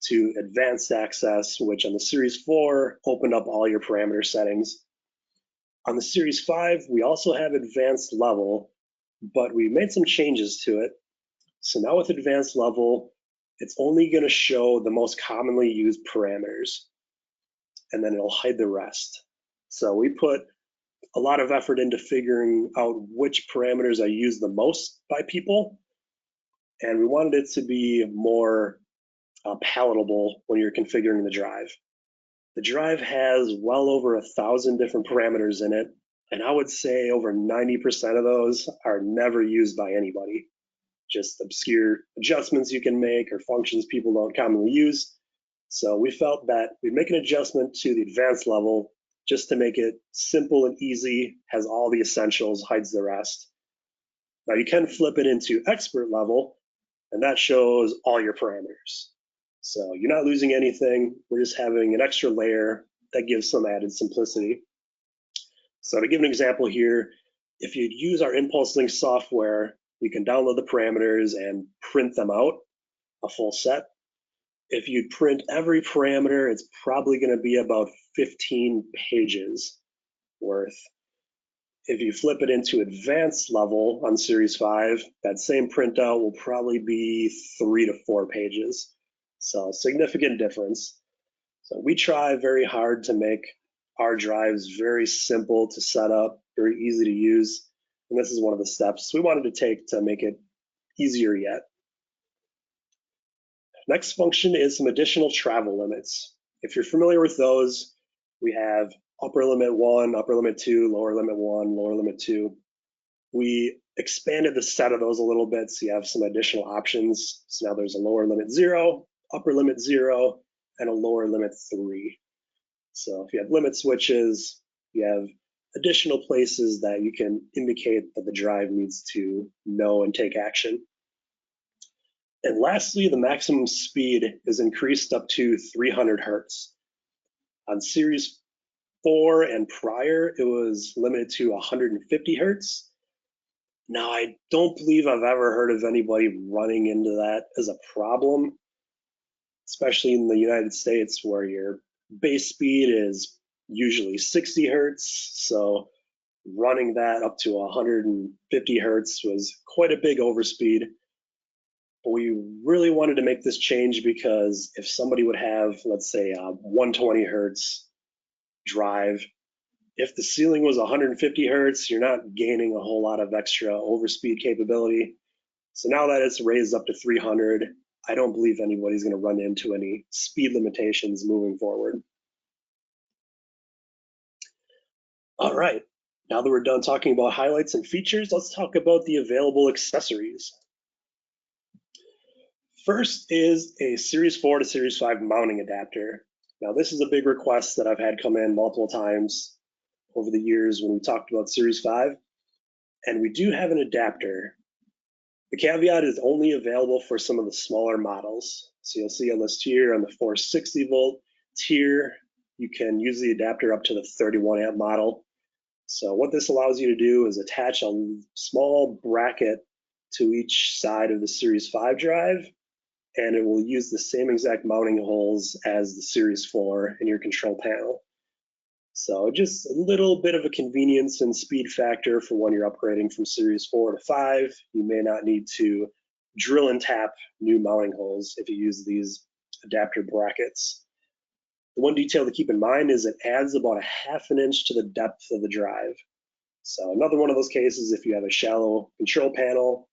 to advanced access, which on the Series 4 opened up all your parameter settings. On the Series 5, we also have advanced level, but we made some changes to it. So now with advanced level, it's only going to show the most commonly used parameters, and then it'll hide the rest. So we put a lot of effort into figuring out which parameters are used the most by people, and we wanted it to be more palatable when you're configuring the drive. The drive has well over 1,000 different parameters in it, and I would say over 90% of those are never used by anybody. Just obscure adjustments you can make or functions people don't commonly use. So we felt that we'd make an adjustment to the advanced level just to make it simple and easy, has all the essentials, hides the rest. Now you can flip it into expert level, and that shows all your parameters. So you're not losing anything. We're just having an extra layer that gives some added simplicity. So to give an example here, if you'd use our Impulse Link software, we can download the parameters and print them out, a full set. If you print every parameter, it's probably going to be about 15 pages worth. If you flip it into advanced level on Series 5, that same printout will probably be 3 to 4 pages. So significant difference. So we try very hard to make our drives very simple to set up, very easy to use. And this is one of the steps we wanted to take to make it easier yet. Next function is some additional travel limits. If you're familiar with those, we have upper limit 1, upper limit 2, lower limit 1, lower limit 2. We expanded the set of those a little bit, so you have some additional options. So now there's a lower limit 0, upper limit 0, and a lower limit 3. So if you have limit switches, you have additional places that you can indicate that the drive needs to know and take action. And lastly, the maximum speed is increased up to 300 hertz. On Series 4 and prior, it was limited to 150 hertz. Now, I don't believe I've ever heard of anybody running into that as a problem, especially in the United States where your base speed is usually 60 hertz. So running that up to 150 hertz was quite a big overspeed. But we really wanted to make this change because if somebody would have, let's say, a 120 hertz drive, if the ceiling was 150 hertz, you're not gaining a whole lot of extra overspeed capability. So now that it's raised up to 300, I don't believe anybody's going to run into any speed limitations moving forward. All right, now that we're done talking about highlights and features, let's talk about the available accessories. First is a Series 4 to Series 5 mounting adapter. Now this is a big request that I've had come in multiple times over the years when we talked about Series 5, and we do have an adapter. The caveat is only available for some of the smaller models. So you'll see a list here on the 460 volt tier, you can use the adapter up to the 31 amp model. So what this allows you to do is attach a small bracket to each side of the Series 5 drive, and it will use the same exact mounting holes as the Series 4 in your control panel. So just a little bit of a convenience and speed factor for when you're upgrading from Series 4 to 5. You may not need to drill and tap new mounting holes if you use these adapter brackets. The one detail to keep in mind is it adds about a ½ inch to the depth of the drive. So another one of those cases, if you have a shallow control panel,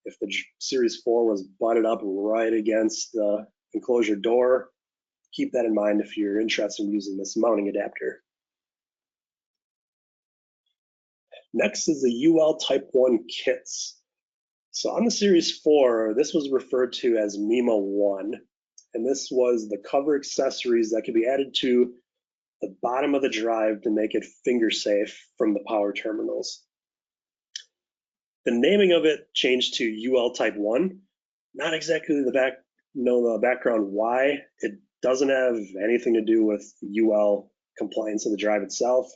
if the Series 4 was butted up right against the enclosure door, keep that in mind if you're interested in using this mounting adapter. Next is the UL Type 1 kits. So on the Series 4, this was referred to as MIMO 1, and this was the cover accessories that could be added to the bottom of the drive to make it finger safe from the power terminals. The naming of it changed to UL Type 1. Not exactly the background why. It doesn't have anything to do with UL compliance of the drive itself,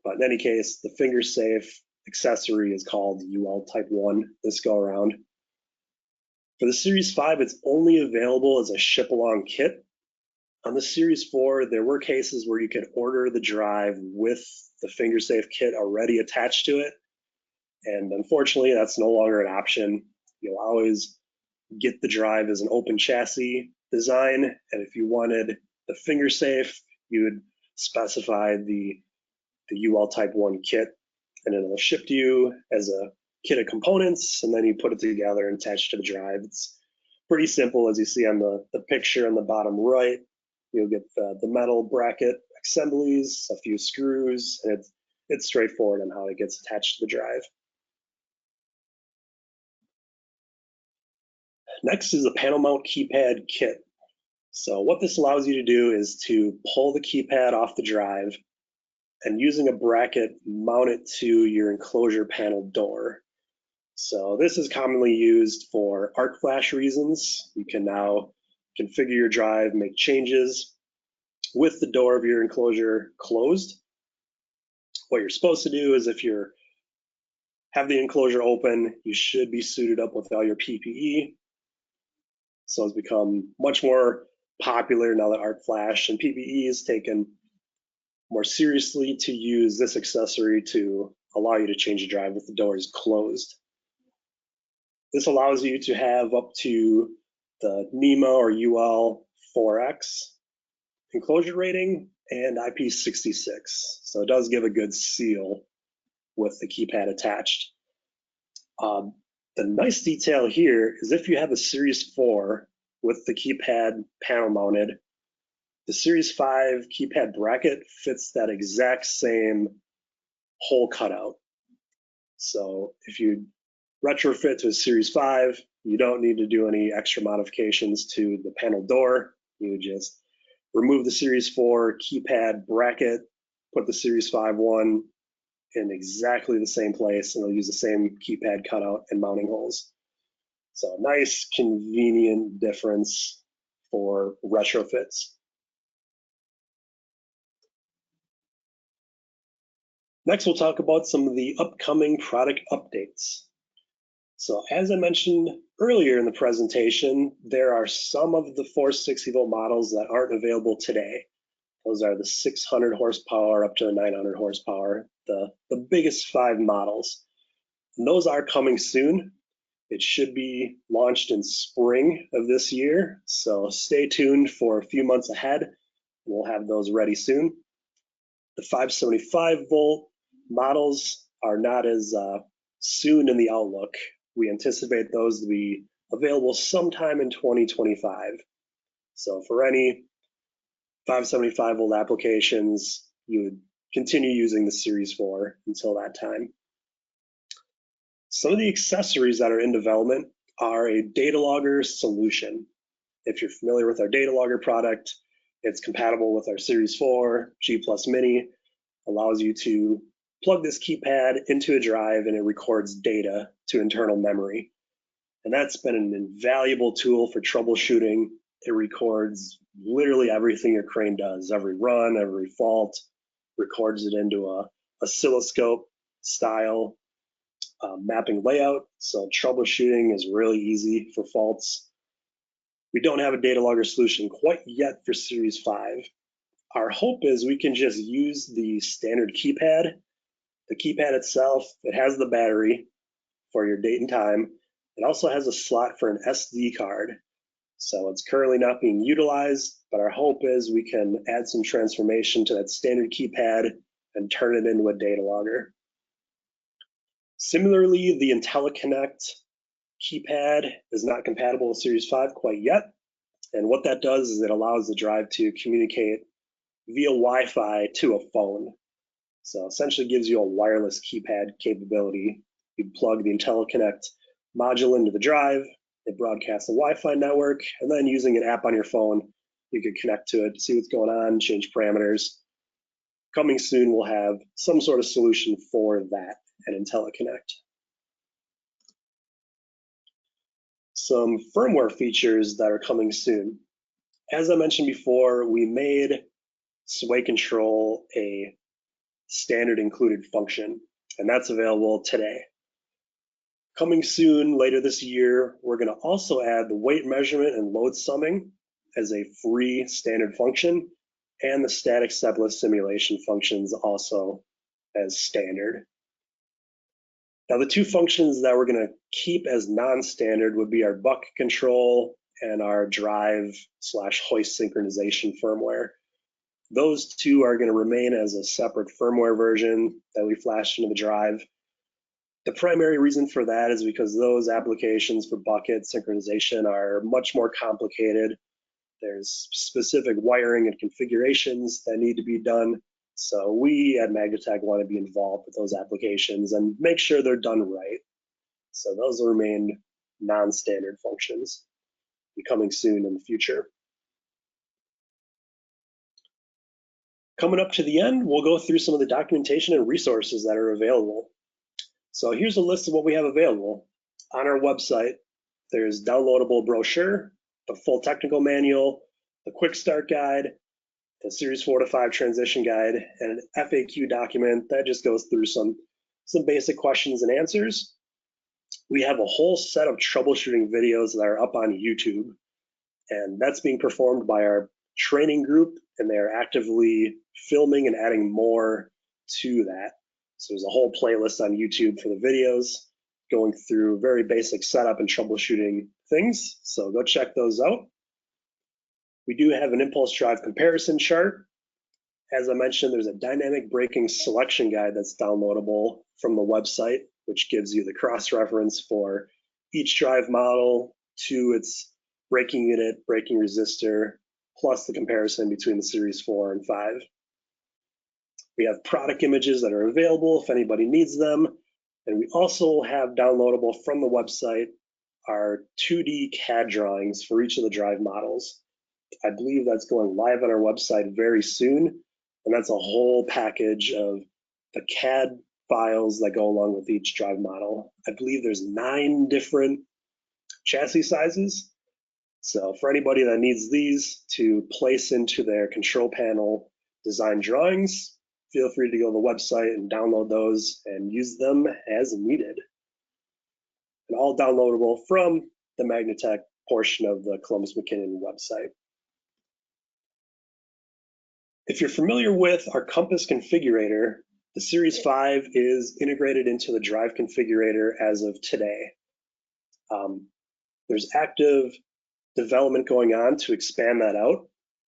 But in any case, the finger safe accessory is called UL Type 1 this go around. For the Series 5, it's only available as a ship-along kit. On the Series 4, there were cases where you could order the drive with the finger safe kit already attached to it. And unfortunately, that's no longer an option. You'll always get the drive as an open chassis design. And if you wanted the finger safe, you would specify the UL Type 1 kit, and it'll ship to you as a kit of components, and then you put it together and attach to the drive. It's pretty simple, as you see on the picture on the bottom right. You'll get the metal bracket assemblies, a few screws, and it's straightforward on how it gets attached to the drive. Next is the panel mount keypad kit. So what this allows you to do is to pull the keypad off the drive and using a bracket, mount it to your enclosure panel door. So this is commonly used for arc flash reasons. You can now configure your drive, make changes with the door of your enclosure closed. What you're supposed to do is if you have the enclosure open, you should be suited up with all your PPE. So it's become much more popular now that arc flash and PPE is taken more seriously to use this accessory to allow you to change the drive with the doors closed. This allows you to have up to the NEMA or UL 4X enclosure rating and IP66. So it does give a good seal with the keypad attached. The nice detail here is if you have a Series 4 with the keypad panel mounted, the Series 5 keypad bracket fits that exact same hole cutout. So if you retrofit to a Series 5, you don't need to do any extra modifications to the panel door. You just remove the Series 4 keypad bracket, put the Series 5 one in exactly the same place, and it'll use the same keypad cutout and mounting holes. So nice, convenient difference for retrofits. Next, we'll talk about some of the upcoming product updates. So as I mentioned earlier in the presentation, there are some of the 460 volt models that aren't available today. Those are the 600 horsepower up to the 900 horsepower, the biggest 5 models. And those are coming soon. It should be launched in spring of this year. So stay tuned for a few months ahead. We'll have those ready soon. The 575 volt models are not as soon in the outlook. We anticipate those to be available sometime in 2025. So for any 575 volt applications, you would continue using the Series 4 until that time. Some of the accessories that are in development are a data logger solution. If you're familiar with our data logger product, it's compatible with our Series 4, G Plus Mini, allows you to plug this keypad into a drive and it records data to internal memory. And that's been an invaluable tool for troubleshooting. It records literally everything your crane does, every run, every fault, records it into a oscilloscope style mapping layout. So troubleshooting is really easy for faults. We don't have a data logger solution quite yet for Series 5. Our hope is we can just use the standard keypad. The keypad itself, it has the battery for your date and time. It also has a slot for an SD card. So it's currently not being utilized, but our hope is we can add some transformation to that standard keypad and turn it into a data logger. Similarly, the IntelliConnect keypad is not compatible with Series 5 quite yet. And what that does is it allows the drive to communicate via Wi-Fi to a phone. So essentially gives you a wireless keypad capability. You plug the IntelliConnect module into the drive, it broadcasts a Wi-Fi network, and then using an app on your phone, you could connect to it, see what's going on, change parameters. Coming soon, we'll have some sort of solution for that at IntelliConnect. Some firmware features that are coming soon. As I mentioned before, we made Sway Control a standard included function, and that's available today. Coming soon, later this year, we're going to also add the weight measurement and load summing as a free standard function, and the static stepless simulation functions also as standard. Now, the two functions that we're going to keep as non-standard would be our buck control and our drive/hoist synchronization firmware. Those two are going to remain as a separate firmware version that we flash into the drive. The primary reason for that is because those applications for bucket synchronization are much more complicated. There's specific wiring and configurations that need to be done. So we at Magnatec want to be involved with those applications and make sure they're done right. So those will remain non-standard functions, coming soon in the future. Coming up to the end, we'll go through some of the documentation and resources that are available. So here's a list of what we have available. On our website, there's downloadable brochure, the full technical manual, the quick start guide, the Series 4 to 5 transition guide, and an FAQ document that just goes through some basic questions and answers. We have a whole set of troubleshooting videos that are up on YouTube, and that's being performed by our training group, and they're actively filming and adding more to that. So there's a whole playlist on YouTube for the videos going through very basic setup and troubleshooting things. So go check those out. We do have an impulse drive comparison chart. As I mentioned, there's a dynamic braking selection guide that's downloadable from the website, which gives you the cross-reference for each drive model to its braking unit, braking resistor, plus the comparison between the Series 4 and 5. We have product images that are available if anybody needs them. And we also have downloadable from the website our 2D CAD drawings for each of the drive models. I believe that's going live on our website very soon. And that's a whole package of the CAD files that go along with each drive model. I believe there's 9 different chassis sizes. So for anybody that needs these to place into their control panel design drawings, feel free to go to the website and download those and use them as needed. And all downloadable from the Magnatec portion of the Columbus McKinnon website. If you're familiar with our Compass configurator, the Series 5 is integrated into the drive configurator as of today. There's active development going on to expand that out,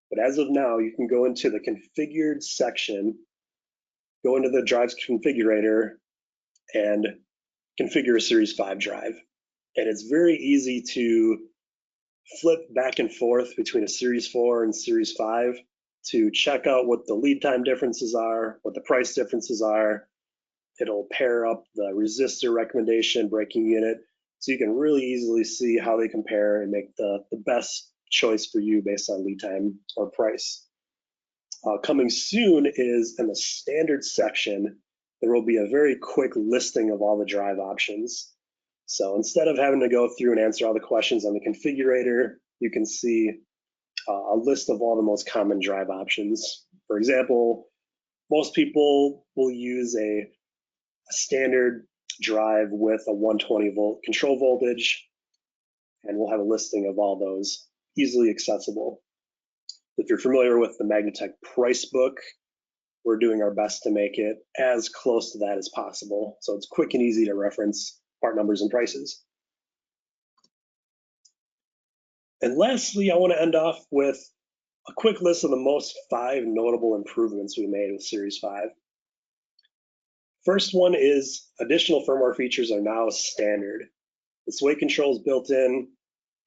but as of now, you can go into the configured section, go into the drive's configurator, and configure a Series 5 drive. And it's very easy to flip back and forth between a Series 4 and Series 5 to check out what the lead time differences are, what the price differences are. It'll pair up the resistor recommendation braking unit, so you can really easily see how they compare and make the best choice for you based on lead time or price. Coming soon is in the standard section, there will be a very quick listing of all the drive options. So instead of having to go through and answer all the questions on the configurator, you can see a list of all the most common drive options. For example, most people will use a standard drive with a 120 volt control voltage, and we'll have a listing of all those easily accessible. If you're familiar with the Magnatec price book, we're doing our best to make it as close to that as possible, so it's quick and easy to reference part numbers and prices. And lastly, I want to end off with a quick list of the 5 notable improvements we made with Series 5. First one is additional firmware features are now standard. The sway control is built in.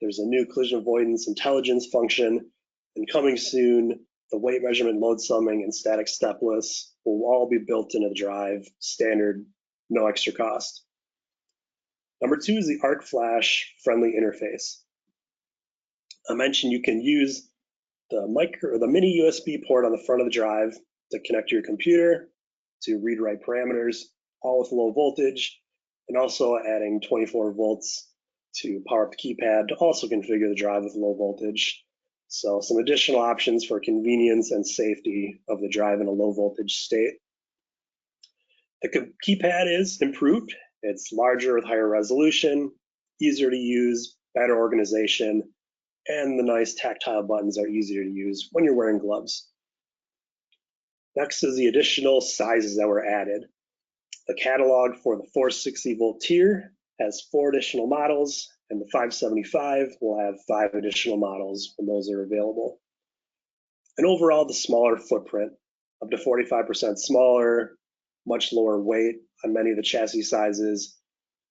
There's a new collision avoidance intelligence function, and coming soon, the weight measurement, load summing, and static stepless will all be built into the drive, standard, no extra cost. Number 2 is the Arc Flash friendly interface. I mentioned you can use the mini USB port on the front of the drive to connect to your computer, to read-write parameters, all with low voltage, and also adding 24 volts to power up the keypad to also configure the drive with low voltage. So some additional options for convenience and safety of the drive in a low voltage state. The keypad is improved. It's larger with higher resolution, easier to use, better organization, and the nice tactile buttons are easier to use when you're wearing gloves. Next is the additional sizes that were added. The catalog for the 460 volt tier has 4 additional models, and the 575 will have 5 additional models when those are available. And overall, the smaller footprint, up to 45% smaller, much lower weight on many of the chassis sizes,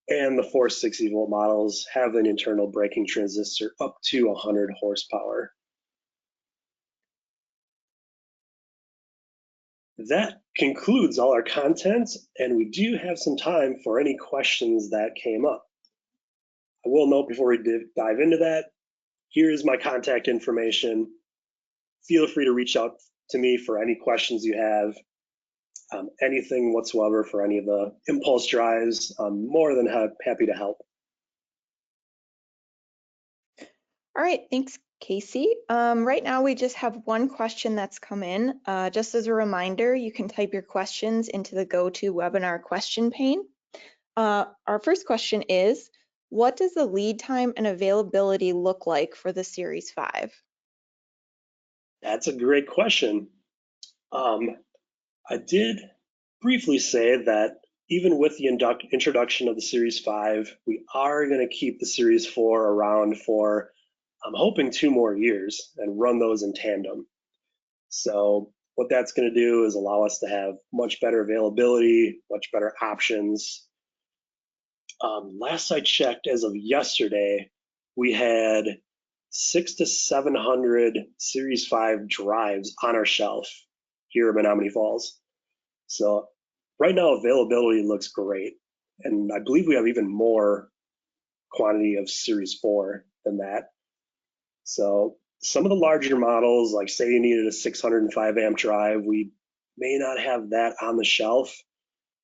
and the 460 volt models have an internal braking transistor up to 100 horsepower. That concludes all our content, and we do have some time for any questions that came up. I will note before we dive into that, here's my contact information. Feel free to reach out to me for any questions you have, anything whatsoever for any of the impulse drives. I'm more than happy to help. All right, thanks, Casey. Right now, we just have one question that's come in. Just as a reminder, you can type your questions into the GoToWebinar question pane. Our first question is, what does the lead time and availability look like for the Series 5? That's a great question. I did briefly say that even with the introduction of the Series 5, we are going to keep the Series 4 around for, I'm hoping, 2 more years and run those in tandem. So what that's going to do is allow us to have much better availability, much better options. Last I checked, as of yesterday, we had 600 to 700 Series 5 drives on our shelf here in Menomonee Falls. So right now, availability looks great. And I believe we have even more quantity of Series 4 than that. So some of the larger models, like say you needed a 605 amp drive, we may not have that on the shelf.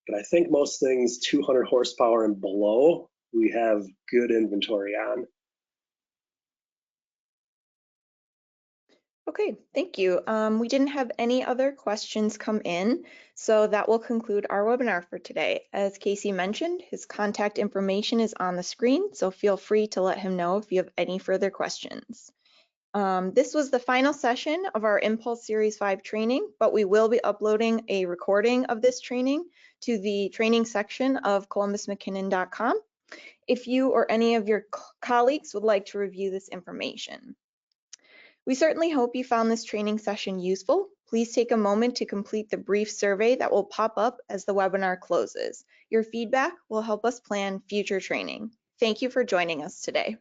But I think most things 200 horsepower and below, we have good inventory on. Okay, thank you. We didn't have any other questions come in, so that will conclude our webinar for today. As Casey mentioned, his contact information is on the screen, so feel free to let him know if you have any further questions. This was the final session of our Impulse Series 5 training, but we will be uploading a recording of this training to the training section of columbusmckinnon.com if you or any of your colleagues would like to review this information. We certainly hope you found this training session useful. Please take a moment to complete the brief survey that will pop up as the webinar closes. Your feedback will help us plan future training. Thank you for joining us today.